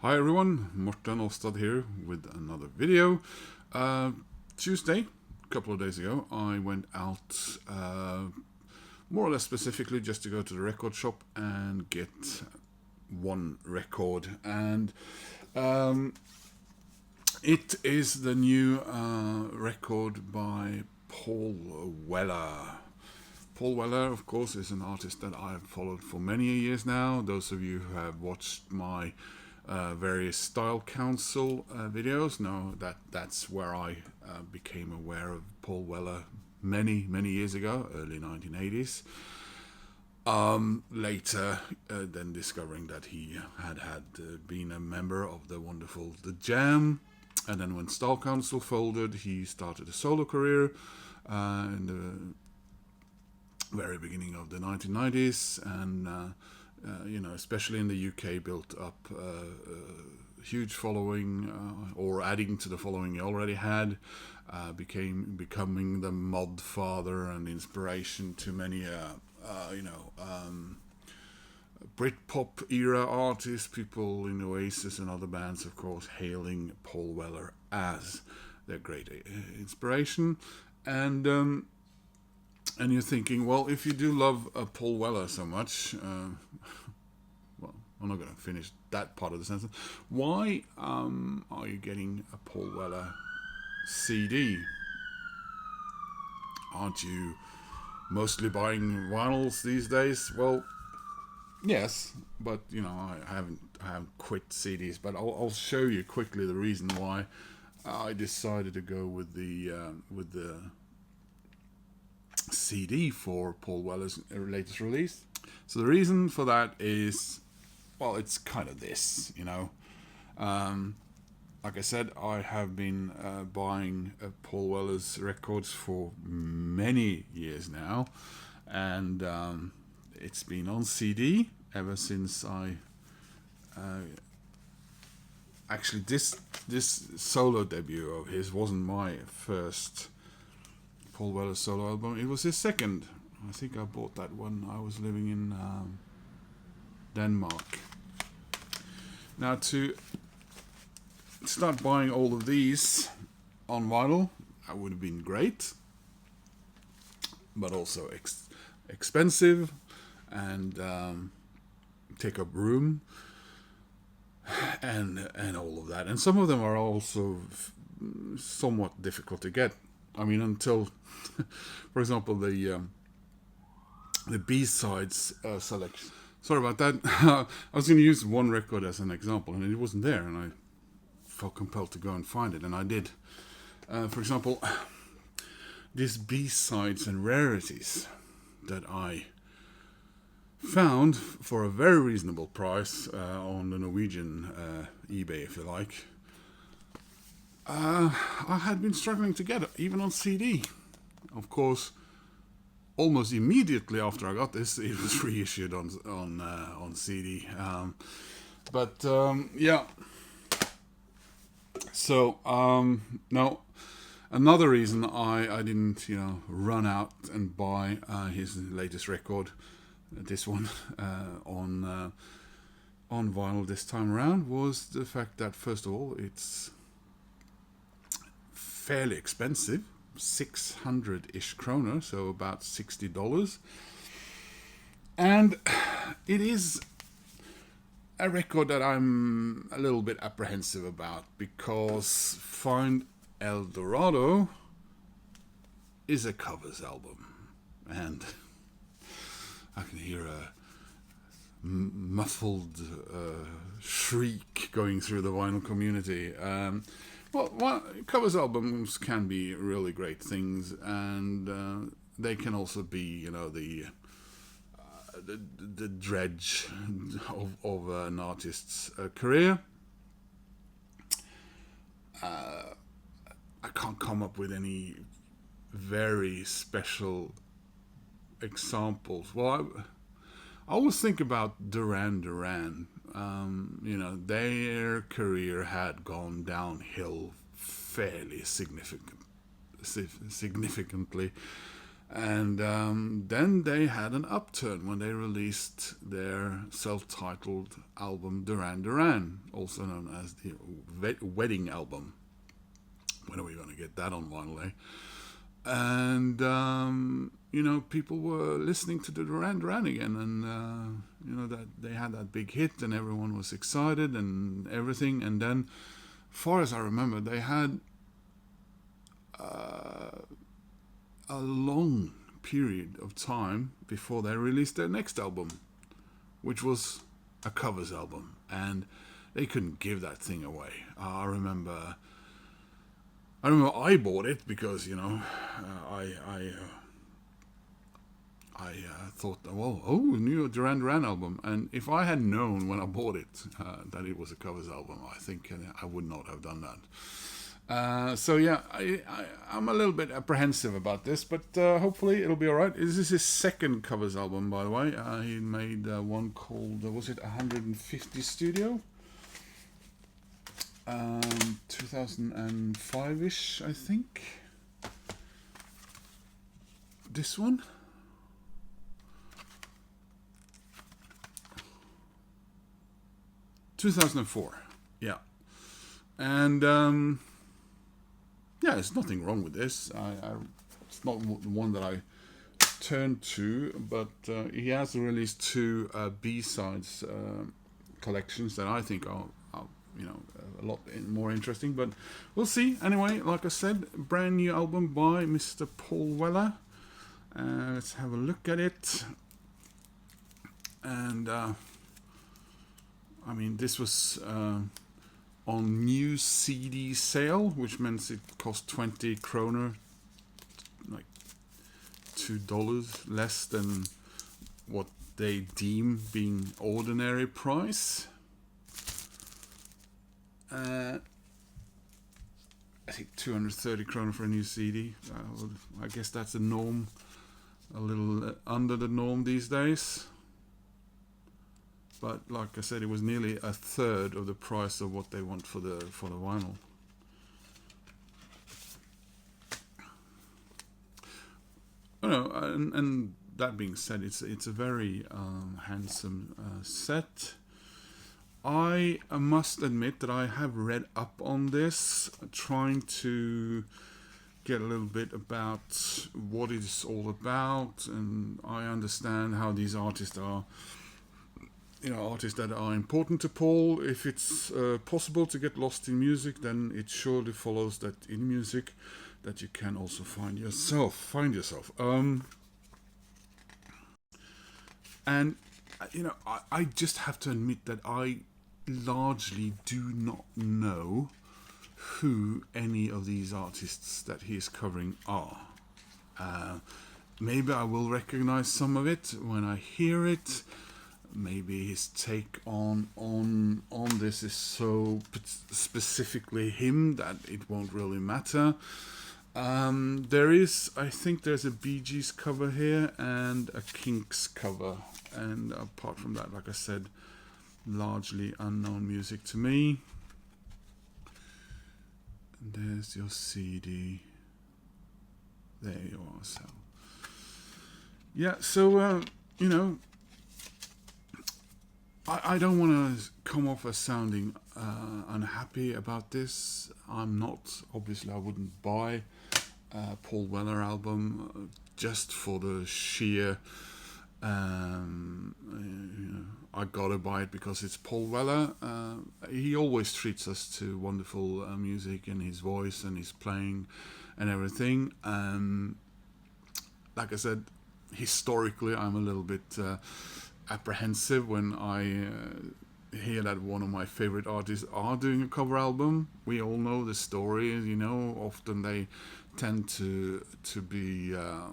Hi everyone, Morten Ostad here with another video. Tuesday, a couple of days ago, I went out more or less specifically just to go to the record shop and get one record. And it is the new record by Paul Weller. Paul Weller, of course, is an artist that I've followed for many years now. Those of you who have watched my various Style Council videos know that that's where I became aware of Paul Weller many years ago, early 1980s. Later, then discovering that he had been a member of the wonderful The Jam, and then when Style Council folded, he started a solo career in the very beginning of the 1990s, and especially in the UK, built up a huge following, or adding to the following he already had, becoming the mod father and inspiration to many, Britpop era artists, people in Oasis and other bands, of course, hailing Paul Weller as their great inspiration, and you're thinking, well, if you do love Paul Weller so much, well, I'm not going to finish that part of the sentence. Why are you getting a Paul Weller CD? Aren't you mostly buying vinyls these days? Well, yes, but I haven't quit CDs. But I'll show you quickly the reason why I decided to go with the CD for Paul Weller's latest release. So the reason for that is, well, it's kind of this, like I said, I have been buying Paul Weller's records for many years now, and it's been on CD ever since I actually this solo debut of his wasn't my first Paul Weller solo album. It was his second. I think I bought that when I was living in Denmark. Now, to start buying all of these on vinyl, that would have been great, but also expensive and take up room and all of that. And some of them are also somewhat difficult to get. I mean, until, for example, the B-sides selection. Sorry about that. I was going to use one record as an example, and it wasn't there, and I felt compelled to go and find it, and I did. For example, these B-sides and rarities that I found for a very reasonable price on the Norwegian eBay, if you like. I had been struggling to get it, even on CD. Of course, almost immediately after I got this, it was reissued on CD. Yeah. So now, another reason I didn't run out and buy his latest record, this one on vinyl this time around, was the fact that, first of all, it's fairly expensive, 600-ish kroner, so about $60. And it is a record that I'm a little bit apprehensive about, because Find El Dorado is a covers album, and I can hear a muffled shriek going through the vinyl community. Well, covers albums can be really great things, and they can also be, the dredge of an artist's career. I can't come up with any very special examples. Well, I always think about Duran. Their career had gone downhill fairly significantly. And then they had an upturn when they released their self-titled album Duran Duran, also known as the Wedding Album. When are we going to get that on vinyl, eh? And people were listening to the Duran Duran again, and that they had that big hit, and everyone was excited and everything. And then, far as I remember, they had a long period of time before they released their next album, which was a covers album, and they couldn't give that thing away. I remember I bought it because I thought, well, new Duran Duran album, and if I had known when I bought it that it was a covers album, I think I would not have done that. So yeah, I'm a little bit apprehensive about this, but hopefully it'll be alright. This is his second covers album, by the way. He made one called, was it 150 Studio? 2005-ish, I think. This one? ...2004, yeah. And yeah, there's nothing wrong with this. It's not the one that I turned to, but he has released two B-sides collections that I think are a lot more interesting. But we'll see. Anyway, like I said, brand new album by Mr. Paul Weller. Let's have a look at it. And this was on new CD sale, which means it cost 20 kroner, like $2 less than what they deem being ordinary price. I think 230 kroner for a new CD. I guess that's a norm, a little under the norm these days. But like I said, it was nearly a third of the price of what they want for the vinyl. And that being said, it's a very handsome set. I must admit that I have read up on this, trying to get a little bit about what it's all about, and I understand how these artists are. Artists that are important to Paul. If it's possible to get lost in music, then it surely follows that in music that you can also find yourself. And I just have to admit that I largely do not know who any of these artists that he is covering are. Maybe I will recognize some of it when I hear it. Maybe his take on this is so specifically him that it won't really matter. I think there's a Bee Gees cover here and a Kinks cover, and apart from that, like I said, largely unknown music to me. And there's your CD. There you are. So yeah, so I don't want to come off as sounding unhappy about this. I'm not. Obviously, I wouldn't buy a Paul Weller album just for the sheer. I gotta buy it because it's Paul Weller. He always treats us to wonderful music and his voice and his playing and everything. Like I said, historically, I'm a little bit apprehensive when I hear that one of my favorite artists are doing a cover album. We all know the story, often they tend to be a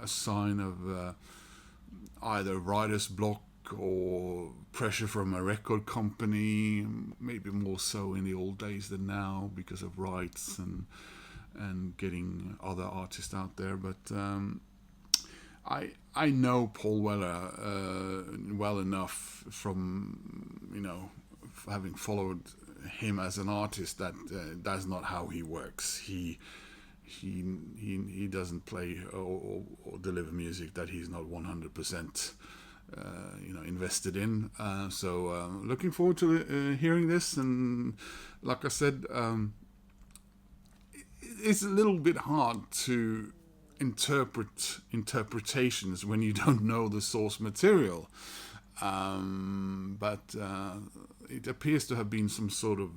sign of either writer's block or pressure from a record company, maybe more so in the old days than now because of rights and getting other artists out there. But I know Paul Weller well enough from having followed him as an artist that that's not how he works. He he doesn't play or deliver music that he's not 100% invested in. So looking forward to hearing this. And like I said, it's a little bit hard to interpretations when you don't know the source material. But it appears to have been some sort of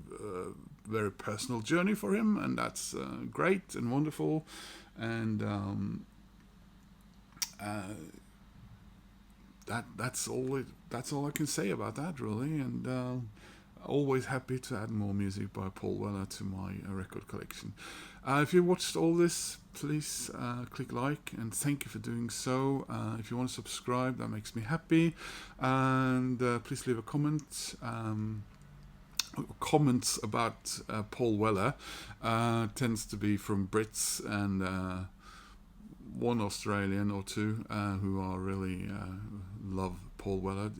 very personal journey for him, and that's great and wonderful. And that's all. That's all I can say about that, really. And always happy to add more music by Paul Weller to my record collection. If you watched all this, please click like, and thank you for doing so. If you want to subscribe, that makes me happy. And please leave a comment. Comments about Paul Weller tends to be from Brits and one Australian or two who are really love Paul Weller.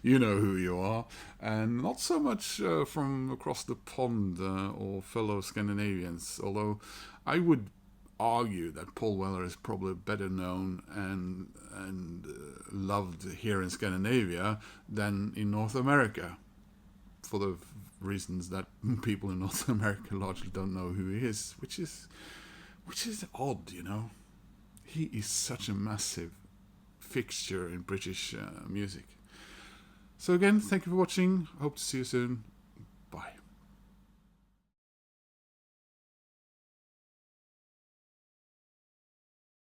You know who you are. And not so much from across the pond or fellow Scandinavians, although I would argue that Paul Weller is probably better known and loved here in Scandinavia than in North America, for the reasons that people in North America largely don't know who he is, which is odd, you know. He is such a massive fixture in British music. So again, thank you for watching. Hope to see you soon.